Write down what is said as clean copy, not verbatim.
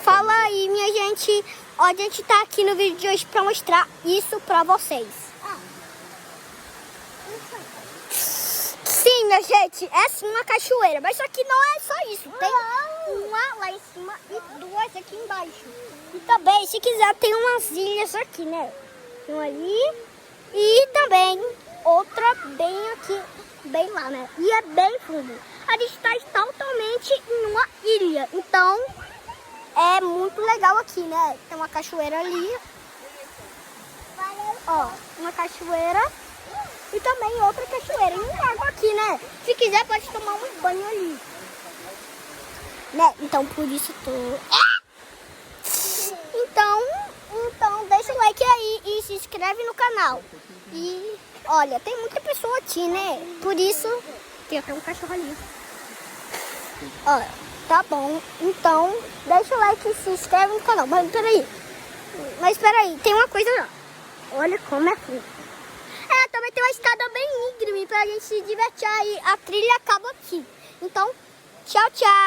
Fala aí, minha gente. Ó, a gente tá aqui no vídeo de hoje pra mostrar isso pra vocês. Sim, minha gente, é sim uma cachoeira. Mas só que não é só isso. Tem uma lá em cima e duas aqui embaixo. E também, se quiser, tem umas ilhas aqui, né? Uma ali e também outra bem aqui, bem lá, né? E é bem fundo. A gente está totalmente em uma ilha. Então, é muito legal aqui, né? Tem uma cachoeira ali. Ó, uma cachoeira. E também outra cachoeira. E um lago aqui, né? Se quiser, pode tomar um banho ali. Né? Então, por isso tô... Então, deixa o like aí e se inscreve no canal. E, olha, tem muita pessoa aqui, né? Por isso, tem até um cachorro ali. Olha, tá bom. Então, deixa o like e se inscreve no canal. Mas peraí, tem uma coisa lá. Olha como é fundo. Também tem uma escada bem íngreme pra gente se divertir aí. A trilha acaba aqui. Então, tchau, tchau.